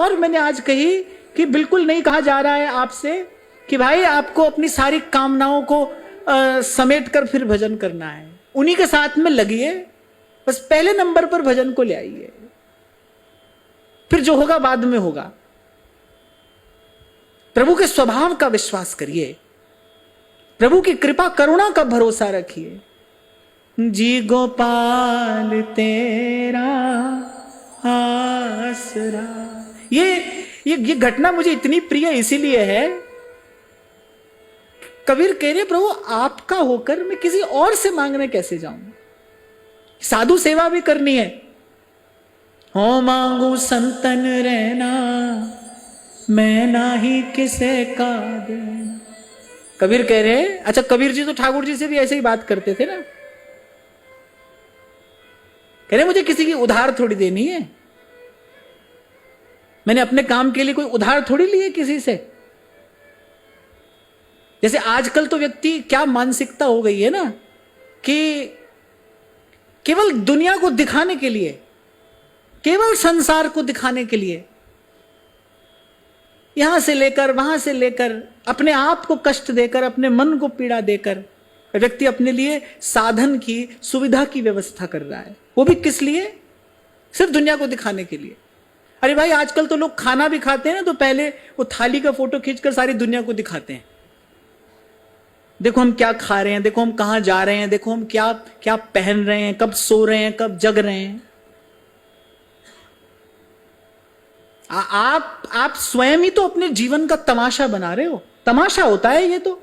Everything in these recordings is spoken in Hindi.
और मैंने आज कही कि बिल्कुल नहीं कहा जा रहा है आपसे कि भाई आपको अपनी सारी कामनाओं को समेट कर फिर भजन करना है। उन्हीं के साथ में लगिए, बस पहले नंबर पर भजन को ले आइए, फिर जो होगा बाद में होगा। प्रभु के स्वभाव का विश्वास करिए, प्रभु की कृपा करुणा का भरोसा रखिए। जी गोपाल तेरा आसरा। ये घटना मुझे इतनी प्रिय इसीलिए है, कबीर कह रहे प्रभु आपका होकर मैं किसी और से मांगने कैसे जाऊं। साधु सेवा भी करनी है। हो मांगू संतन रहना, मैं नाही किसे का देना। कबीर कह रहे, अच्छा कबीर जी तो ठाकुर जी से भी ऐसे ही बात करते थे ना। कह रहे मुझे किसी की उधार थोड़ी देनी है, मैंने अपने काम के लिए कोई उधार थोड़ी ली है किसी से। जैसे आजकल तो व्यक्ति क्या मानसिकता हो गई है ना कि केवल दुनिया को दिखाने के लिए, केवल संसार को दिखाने के लिए यहां से लेकर वहां से लेकर अपने आप को कष्ट देकर, अपने मन को पीड़ा देकर व्यक्ति अपने लिए साधन की, सुविधा की व्यवस्था कर रहा है। वो भी किस लिए? सिर्फ दुनिया को दिखाने के लिए। अरे भाई आजकल तो लोग खाना भी खाते हैं ना, तो पहले वो थाली का फोटो खींचकर सारी दुनिया को दिखाते हैं। देखो हम क्या खा रहे हैं, देखो हम कहां जा रहे हैं, देखो हम क्या क्या पहन रहे हैं, कब सो रहे हैं, कब जग रहे हैं। आप स्वयं ही तो अपने जीवन का तमाशा बना रहे हो। तमाशा होता है ये, तो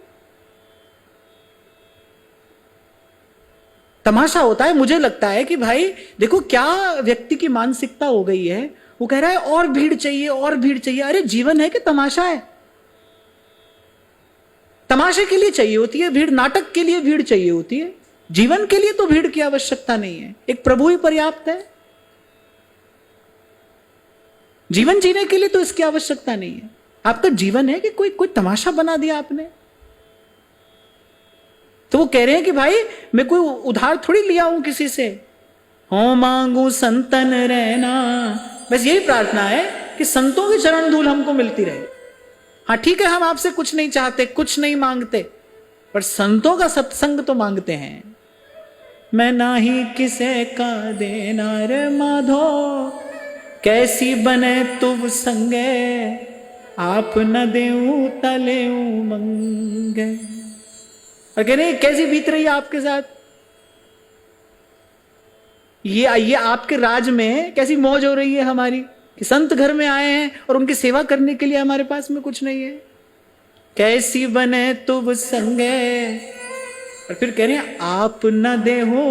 तमाशा होता है। मुझे लगता है कि भाई देखो क्या व्यक्ति की मानसिकता हो गई है। वो कह रहा है और भीड़ चाहिए, और भीड़ चाहिए। अरे जीवन है कि तमाशा है? तमाशे के लिए चाहिए होती है भीड़, नाटक के लिए भीड़ चाहिए होती है। जीवन के लिए तो भीड़ की आवश्यकता नहीं है, एक प्रभु ही पर्याप्त है। जीवन जीने के लिए तो इसकी आवश्यकता नहीं है। आपका जीवन है कि कोई तमाशा बना दिया आपने। तो वो कह रहे हैं कि भाई मैं कोई उधार थोड़ी लिया हूं किसी से। हो मांगू संतन रहना, बस यही प्रार्थना है कि संतों की चरण धूल हमको मिलती रहे। हाँ ठीक है, हम आपसे कुछ नहीं चाहते, कुछ नहीं मांगते, पर संतों का सत्संग तो मांगते हैं। मैं नाही किसे का देना रे माधो, कैसी बने तुम संगे, आप न देऊं तले मंगे। और कह रहे कैसी बीत रही है आपके साथ, ये आपके राज में कैसी मौज हो रही है हमारी कि संत घर में आए हैं और उनकी सेवा करने के लिए हमारे पास में कुछ नहीं है। कैसी बने तुम संगे। और फिर कह रहे हैं आप न दे हो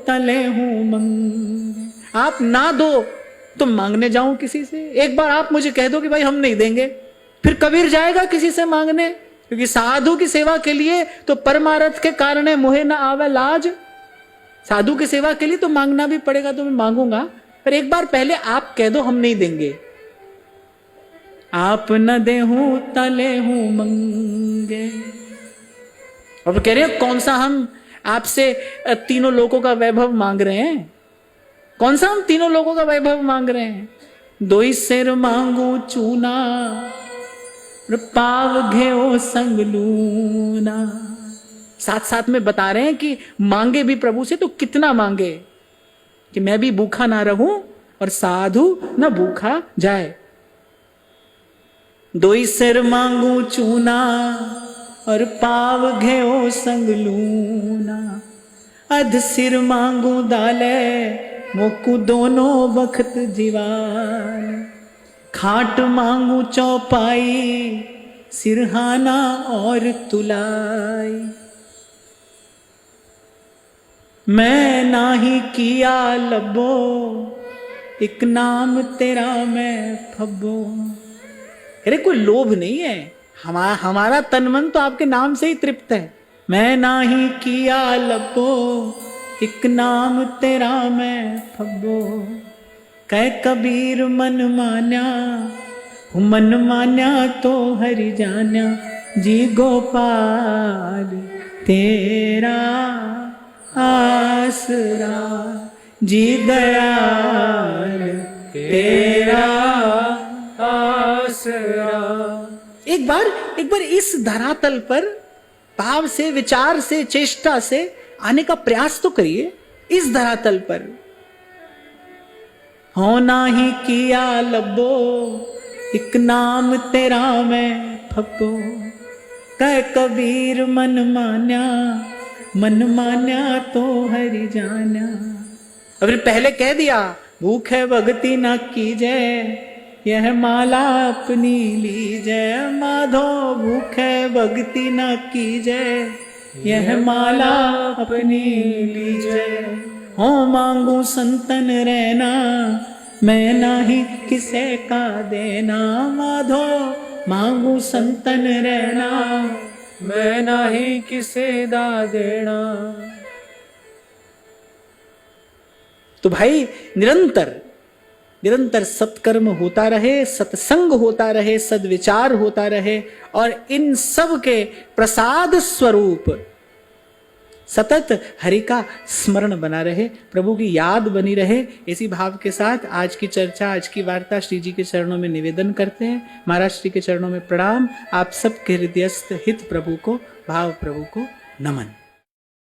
तले हूं मंगे। आप ना दो तो मांगने जाऊं किसी से। एक बार आप मुझे कह दो कि भाई हम नहीं देंगे, फिर कबीर जाएगा किसी से मांगने? क्योंकि साधु की सेवा के लिए तो परमार्थ के कारण मोहे न आवे लाज। साधु की सेवा के लिए तो मांगना भी पड़ेगा, तो मैं मांगूंगा, पर एक बार पहले आप कह दो हम नहीं देंगे। आप न दे हूं तले हूं मंगे। और कह रहे हैं कौन सा हम आपसे तीनों लोगों का वैभव मांग रहे हैं? कौन सा हम तीनों लोगों का वैभव मांग रहे हैं? दो ही सिर मांगू चूना, पाव घेओ संग लूना। साथ साथ में बता रहे हैं कि मांगे भी प्रभु से तो कितना मांगे कि मैं भी भूखा ना रहूं और साधु ना भूखा जाए। दो ही सिर मांगू चूना और पाव घेओ संग लूना। अध सिर मांगू दाले, मोकू दोनों बखत जीवान। खाट मांगू चौपाई, सिरहाना और तुलाई। मैं नाही किया लबो, एक नाम तेरा मैं फब्बो। अरे कोई लोभ नहीं है, हमारा तन मन तो आपके नाम से ही तृप्त है। मैं नाही किया लबो, एक नाम तेरा मैं फब्बो। कह कबीर मन मान्या, मन मान्या तो हरि जान्या। जी गोपाल तेरा आसरा, जी दयाल तेरा आसरा। एक बार इस धरातल पर भाव से, विचार से, चेष्टा से आने का प्रयास तो करिए। इस धरातल पर होना ही किया लबो, एक नाम तेरा मैं फपो, कह कबीर मन मान्या तो हरि जाना। अभी पहले कह दिया भूख है भगति न कीजे, यह माला अपनी लीजे। माधो भूख है भक्ति न कीजे, यह माला अपनी लीजे। हो मांगू संतन रहना, मैं नाही किसे का देना। माधो मांगू संतन रहना, मैं नाही किसे दा देना। तो भाई निरंतर सत्कर्म होता रहे, सत्संग होता रहे, सद्विचार होता रहे, और इन सब के प्रसाद स्वरूप सतत हरि का स्मरण बना रहे, प्रभु की याद बनी रहे। इसी भाव के साथ आज की चर्चा, आज की वार्ता श्री जी के चरणों में निवेदन करते हैं। महाराज श्री के चरणों में प्रणाम। आप सबके हृदयस्थ हित प्रभु को, भाव प्रभु को नमन।